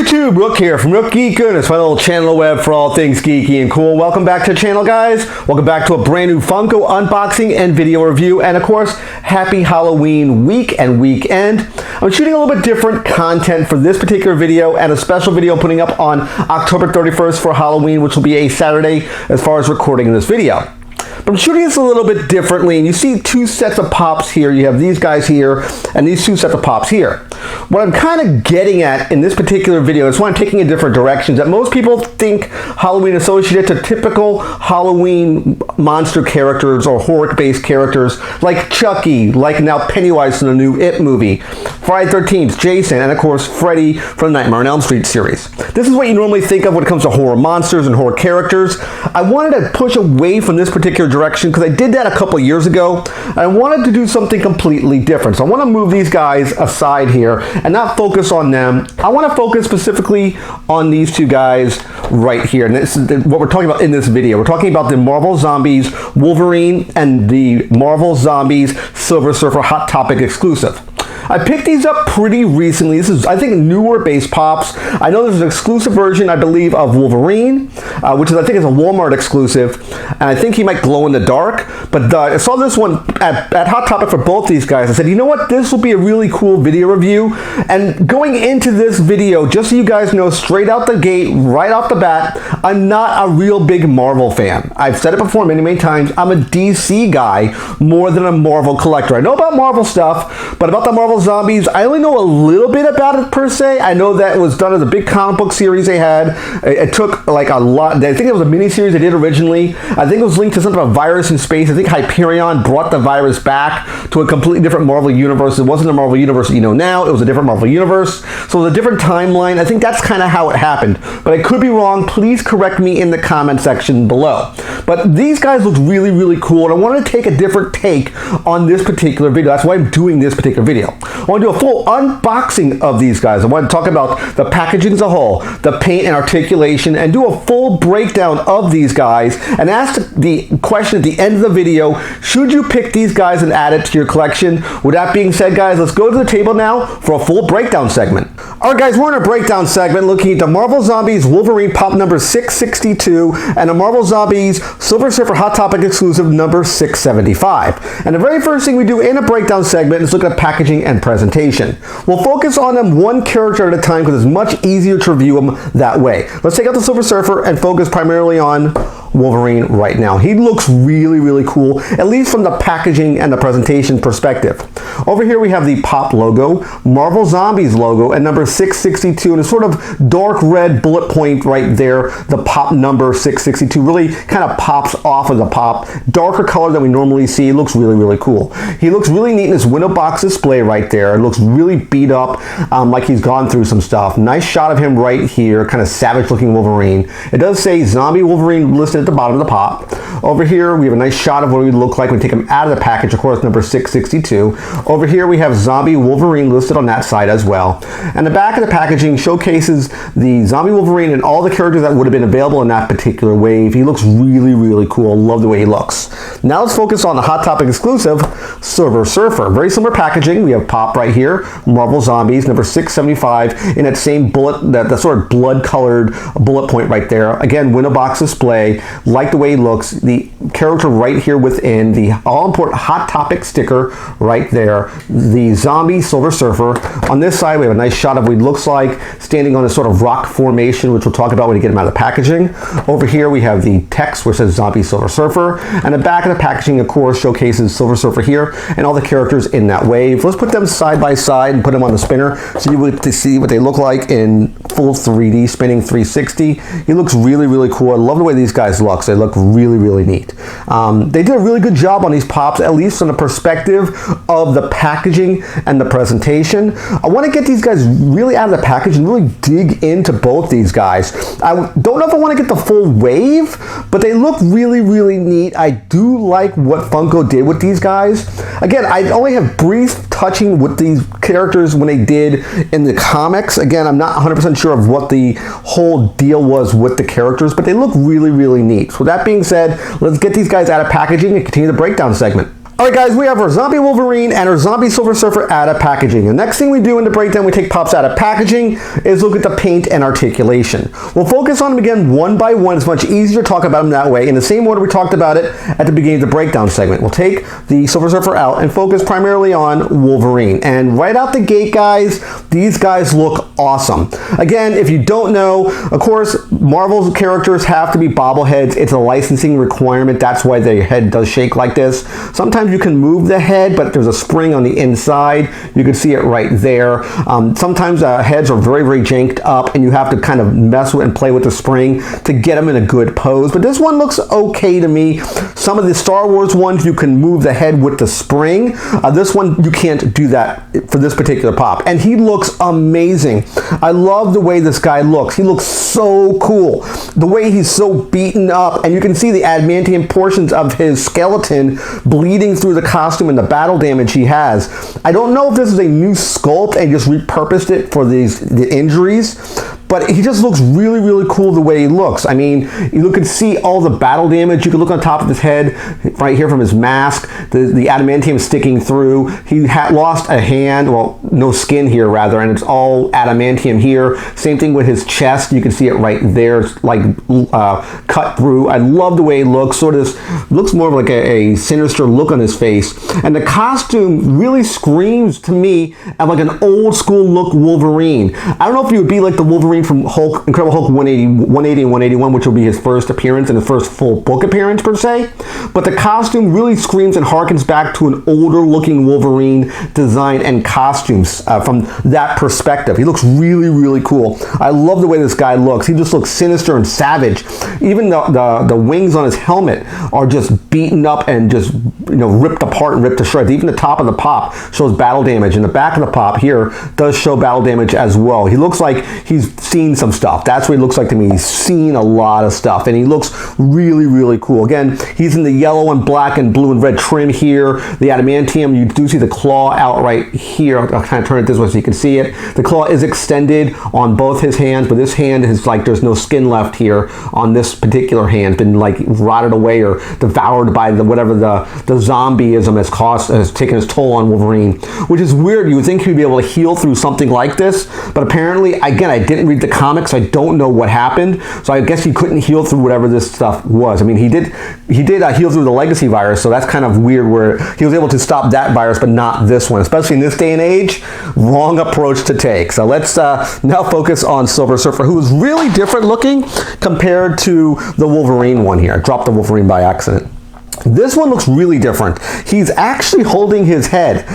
YouTube, Rook here from Rook, Geek, and it's my little channel web for all things geeky and cool. Welcome back to the channel, guys. Welcome back to a brand new Funko unboxing and video review, and of course, happy Halloween week and weekend. I'm shooting a little bit different content for this particular video and a special video putting up on October 31st for Halloween, which will be a Saturday as far as recording this video. But I'm shooting this a little bit differently, and you see two sets of pops here. You have these guys here and these two sets of pops here. What I'm kind of getting at in this particular video is why I'm taking a different direction. That most people think Halloween associated to typical Halloween monster characters or horror-based characters like Chucky, like now Pennywise in the new It movie, Friday the 13th, Jason, and of course Freddy from the Nightmare on Elm Street series. This is what you normally think of when it comes to horror monsters and horror characters. I wanted to push away from this particular direction because I did that a couple years ago. And I wanted to do something completely different. So I want to move these guys aside here and not focus on them. I want to focus specifically on these two guys right here. And this is what we're talking about in this video. We're talking about the Marvel Zombies Wolverine and the Marvel Zombies Silver Surfer Hot Topic exclusive. I picked these up pretty recently. This is, I think, newer base pops. I know there's an exclusive version, I believe, of Wolverine, which is, I think, is a Walmart exclusive, and I think he might glow in the dark. But I saw this one at Hot Topic for both these guys. I said, you know what, this will be a really cool video review. And going into this video, just so you guys know, straight out the gate, right off the bat, I'm not a real big Marvel fan. I've said it before many, many times. I'm a DC guy more than a Marvel collector. I know about Marvel stuff, but about the Marvel Zombies, I only know a little bit about it per se. I know that it was done as a big comic book series they had. It took like a lot. I think it was a mini-series they did originally. I think it was linked to something about a virus in space. I think Hyperion brought the virus back to a completely different Marvel universe. It wasn't the Marvel universe that you know now. It was a different Marvel universe. So it was a different timeline. I think that's kind of how it happened. But I could be wrong. Please correct me in the comment section below. But these guys look really, really cool. And I wanted to take a different take on this particular video. That's why I'm doing this particular video. I want to do a full unboxing of these guys. I want to talk about the packaging as a whole, the paint and articulation, and do a full breakdown of these guys and ask the question at the end of the video, should you pick these guys and add it to your collection? With that being said, guys, let's go to the table now for a full breakdown segment. All right, guys, we're in a breakdown segment looking at the Marvel Zombies Wolverine Pop number 662 and the Marvel Zombies Silver Surfer Hot Topic exclusive number 675. And the very first thing we do in a breakdown segment is look at packaging and presentation. We'll focus on them one character at a time because it's much easier to review them that way. Let's take out the Silver Surfer and focus primarily on Wolverine right now. He looks really, really cool, at least from the packaging and the presentation perspective. Over here we have the Pop logo, Marvel Zombies logo, and number 662, and a sort of dark red bullet point right there. The Pop number 662 really kind of pops off of the Pop. Darker color than we normally see. It looks really, really cool. He looks really neat in his window box display right there. It looks really beat up, like he's gone through some stuff. Nice shot of him right here, kind of savage looking Wolverine. It does say Zombie Wolverine listed at the bottom of the Pop. Over here we have a nice shot of what he would look like when we take him out of the package, of course, number 662. Over here we have Zombie Wolverine listed on that side as well. And the back of the packaging showcases the Zombie Wolverine and all the characters that would have been available in that particular wave. He looks really, really cool. Love the way he looks. Now let's focus on the Hot Topic exclusive Silver Surfer. Very similar packaging. We have Pop right here, Marvel Zombies number 675 in that same bullet, that sort of blood colored bullet point right there. Again, window box display. Like the way he looks. The character right here within, the all-important Hot Topic sticker right there. The Zombie Silver Surfer. On this side, we have a nice shot of what he looks like standing on a sort of rock formation, which we'll talk about when we get him out of the packaging. Over here, we have the text where it says Zombie Silver Surfer. And the back of the packaging, of course, showcases Silver Surfer here and all the characters in that wave. Let's put them side by side and put them on the spinner so you get to see what they look like in full 3D, spinning 360. He looks really, really cool. I love the way these guys look. They look really, really neat. They did a really good job on these pops, at least from the perspective of the packaging and the presentation. I want to get these guys really out of the package and really dig into both these guys. I don't know if I want to get the full wave, but they look really, really neat. I do like what Funko did with these guys. Again, I only have brief touching with these characters when they did in the comics. Again, I'm not 100% sure of what the whole deal was with the characters, but they look really, really neat. So that being said, let's get these guys out of packaging and continue the breakdown segment. Alright guys, we have our zombie Wolverine and our zombie Silver Surfer out of packaging. The next thing we do in the breakdown, we take pops out of packaging, is look at the paint and articulation. We'll focus on them again one by one. It's much easier to talk about them that way, in the same order we talked about it at the beginning of the breakdown segment. We'll take the Silver Surfer out and focus primarily on Wolverine. And right out the gate, guys, these guys look awesome. Again, if you don't know, of course, Marvel's characters have to be bobbleheads. It's a licensing requirement. That's why their head does shake like this. Sometimes you can move the head, but there's a spring on the inside. You can see it right there. Sometimes heads are very, very janked up, and you have to kind of mess with and play with the spring to get them in a good pose. But this one looks okay to me. Some of the Star Wars ones, you can move the head with the spring. This one, you can't do that for this particular pop. And he looks amazing. I love the way this guy looks. He looks so cool. The way he's so beaten up, and you can see the adamantium portions of his skeleton bleeding through the costume and the battle damage he has. I don't know if this is a new sculpt and just repurposed it for the injuries, but he just looks really, really cool the way he looks. I mean, you can see all the battle damage. You can look on top of his head, right here from his mask, the adamantium sticking through. He lost a hand, well, no skin here rather, and it's all adamantium here. Same thing with his chest. You can see it right there. It's like cut through. I love the way he looks. Sort of looks more of like a sinister look on his face. And the costume really screams to me of like an old school look Wolverine. I don't know if he would be like the Wolverine from Incredible Hulk 180 and 181, which will be his first appearance and his first full book appearance per se, but the costume really screams and harkens back to an older looking Wolverine design and costumes from that perspective. He looks really, really cool. I love the way this guy looks. He just looks sinister and savage. Even the wings on his helmet are just beaten up and just, you know, ripped apart and ripped to shreds. Even the top of the pop shows battle damage, and the back of the pop here does show battle damage as well. He looks like he's seen some stuff. That's what he looks like to me. He's seen a lot of stuff, and he looks really, really cool. Again, he's in the yellow and black and blue and red trim here. The adamantium, you do see the claw out right here. I'll kind of turn it this way so you can see it. The claw is extended on both his hands, but this hand is like there's no skin left here on this particular hand. Been like rotted away or devoured by whatever the zombieism has taken its toll on Wolverine, which is weird. You would think he'd be able to heal through something like this, but apparently, again, I didn't read the comics. I don't know what happened, so I guess he couldn't heal through whatever this stuff was. I mean, he did heal through the legacy virus, so that's kind of weird where he was able to stop that virus, but not this one. Especially in this day and age, wrong approach to take. So let's now focus on Silver Surfer, who is really different looking compared to the Wolverine one here. I dropped the Wolverine by accident. This one looks really different. He's actually holding his head.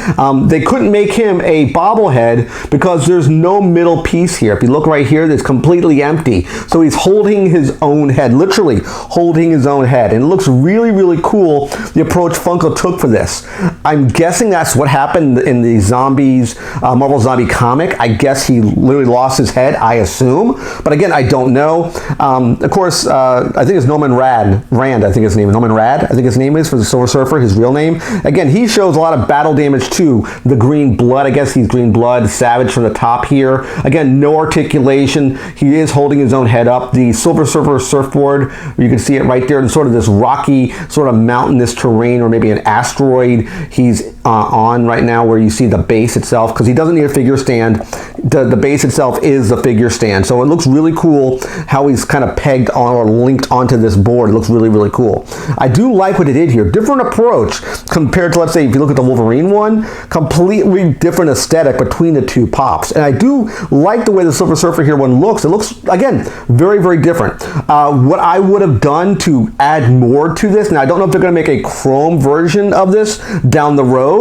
They couldn't make him a bobblehead because there's no middle piece here. If you look right here, it's completely empty. So he's holding his own head, literally holding his own head. And it looks really, really cool, the approach Funko took for this. I'm guessing that's what happened in the Zombies, Marvel Zombie comic. I guess he literally lost his head, I assume. But again, I don't know. Of course, I think it's Norman Rand, I think his name is Norman Rad. I think his name is for the Silver Surfer, his real name. Again, he shows a lot of battle damage too. The green blood, I guess he's green blood, savage from the top here. Again, no articulation. He is holding his own head up. The Silver Surfer surfboard, you can see it right there in sort of this rocky, sort of mountainous terrain, or maybe an asteroid he's on right now, where you see the base itself, because he doesn't need a figure stand. The base itself is the figure stand. So it looks really cool how he's kind of pegged on or linked onto this board. It looks really, really cool. I do like what it did here. Different approach compared to, let's say, if you look at the Wolverine one, completely different aesthetic between the two pops. And I do like the way the Silver Surfer here one looks. It looks, again, very, very different. What I would have done to add more to this, now I don't know if they're going to make a chrome version of this down the road,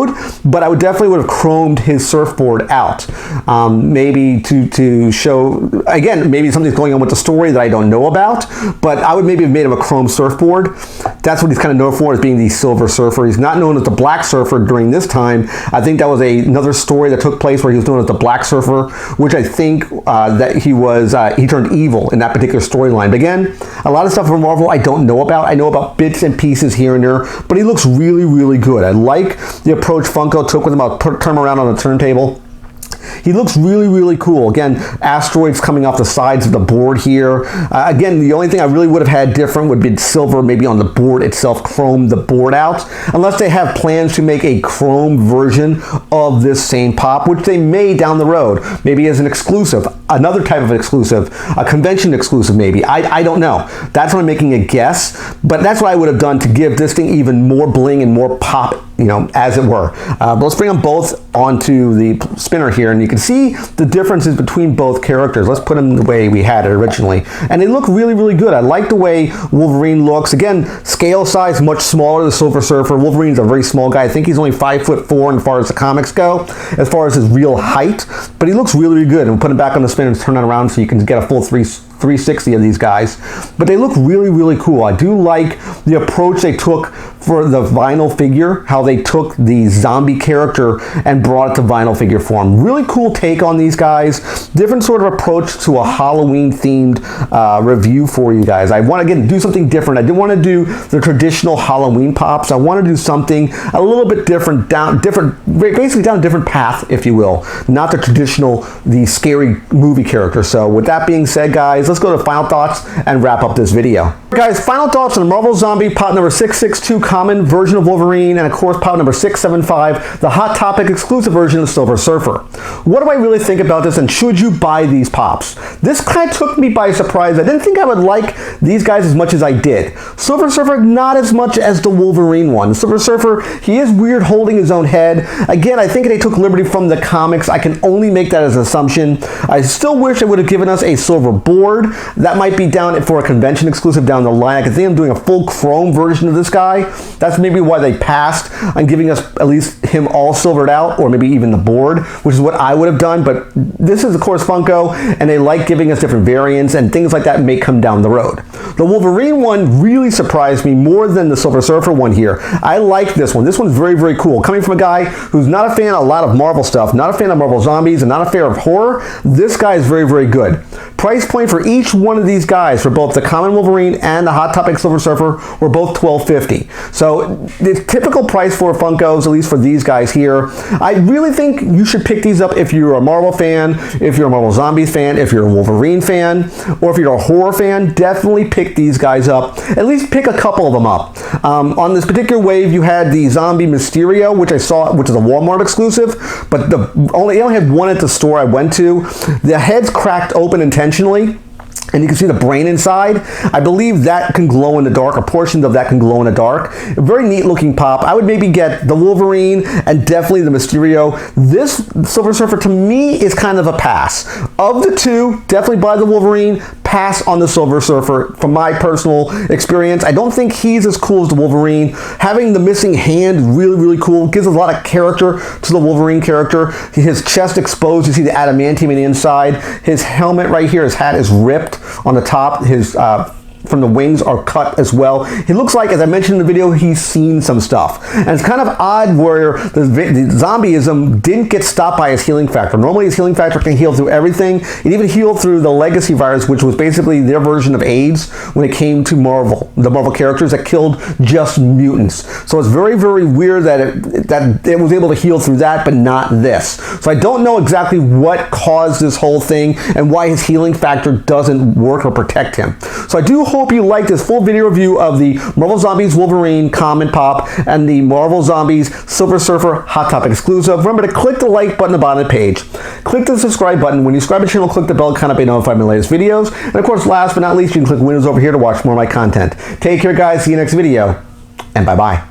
but I would definitely would have chromed his surfboard out. Maybe to show, again, maybe something's going on with the story that I don't know about, but I would maybe have made him a chrome surfboard. That's what he's kind of known for, as being the Silver Surfer. He's not known as the Black Surfer during this time. I think that was another story that took place where he was known as the Black Surfer, which I think that he turned evil in that particular storyline. But again, a lot of stuff from Marvel I don't know about. I know about bits and pieces here and there, but he looks really, really good. I like the approach Funko took with him. I'll turn him around on the turntable. He looks really, really cool. Again, asteroids coming off the sides of the board here. Again, the only thing I really would have had different would be silver maybe on the board itself, chrome the board out, unless they have plans to make a chrome version of this same pop, which they may down the road, maybe as an exclusive, another type of exclusive, a convention exclusive maybe. I don't know. That's what I'm making a guess, but that's what I would have done to give this thing even more bling and more pop, you know, as it were. But let's bring them both onto the spinner here, and you can see the differences between both characters. Let's put them the way we had it originally, and they look really, really good. I like the way Wolverine looks. Again, scale size much smaller than the Silver Surfer. Wolverine's a very small guy. I think he's only 5'4" as far as the comics go, as far as his real height, but he looks really, really good. And we'll put him back on the spinner and turn it around so you can get a full 360 of these guys. But they look really, really cool. I do like the approach they took for the vinyl figure, how they took the zombie character and brought it to vinyl figure form. Really cool take on these guys. Different sort of approach to a Halloween themed review for you guys. I want to, again, do something different. I didn't want to do the traditional Halloween pops. I want to do something a little bit different, basically down a different path, if you will. Not the traditional, the scary movie character. So with that being said, guys, let's go to final thoughts and wrap up this video. Guys, final thoughts on Marvel Zombie pop number 662 common version of Wolverine, and of course pop number 675, the Hot Topic exclusive version of Silver Surfer. What do I really think about this, and should you buy these pops? This kind of took me by surprise. I didn't think I would like these guys as much as I did. Silver Surfer, not as much as the Wolverine one. Silver Surfer, he is weird holding his own head. Again, I think they took liberty from the comics. I can only make that as an assumption. I still wish they would have given us a silver board. That might be down for a convention exclusive down the line. I can see them doing a full chrome version of this guy. That's maybe why they passed on giving us at least him all silvered out, or maybe even the board, which is what I would have done. But this is, of course, Funko, and they like giving us different variants, and things like that may come down the road. The Wolverine one really surprised me more than the Silver Surfer one here. I like this one. This one's very, very cool. Coming from a guy who's not a fan of a lot of Marvel stuff, not a fan of Marvel Zombies, and not a fan of horror, this guy is very, very good. Price point for each one of these guys, for both the common Wolverine and the Hot Topic Silver Surfer, were both $12.50. So the typical price for Funkos, at least for these guys here, I really think you should pick these up if you're a Marvel fan, if you're a Marvel Zombies fan, if you're a Wolverine fan, or if you're a horror fan. Definitely pick these guys up. At least pick a couple of them up. On this particular wave, you had the Zombie Mysterio, which I saw, which is a Walmart exclusive, but they only had one at the store I went to. The head's cracked open intentionally, and you can see the brain inside. I believe that can glow in the dark, or portions of that can glow in the dark. A very neat looking pop. I would maybe get the Wolverine and definitely the Mysterio. This Silver Surfer to me is kind of a pass. Of the two, definitely buy the Wolverine, pass on the Silver Surfer from my personal experience. I don't think he's as cool as the Wolverine. Having the missing hand is really, really cool. Gives a lot of character to the Wolverine character. His chest exposed, you see the adamantium in the inside. His helmet right here, his hat is ripped on the top. His from the wings are cut as well. He looks like, as I mentioned in the video, he's seen some stuff. And it's kind of odd where the zombieism didn't get stopped by his healing factor. Normally his healing factor can heal through everything. It even healed through the legacy virus, which was basically their version of AIDS when it came to Marvel. The Marvel characters that killed just mutants. So it's very, very weird that it was able to heal through that, but not this. So I don't know exactly what caused this whole thing and why his healing factor doesn't work or protect him. So I do hope you like this full video review of the Marvel Zombies Wolverine Common Pop and the Marvel Zombies Silver Surfer Hot Topic exclusive. Remember to click the like button at the bottom of the page. Click the subscribe button. When you subscribe to the channel, click the bell icon to be notified of my latest videos. And of course, last but not least, you can click Windows over here to watch more of my content. Take care, guys. See you next video, and bye-bye.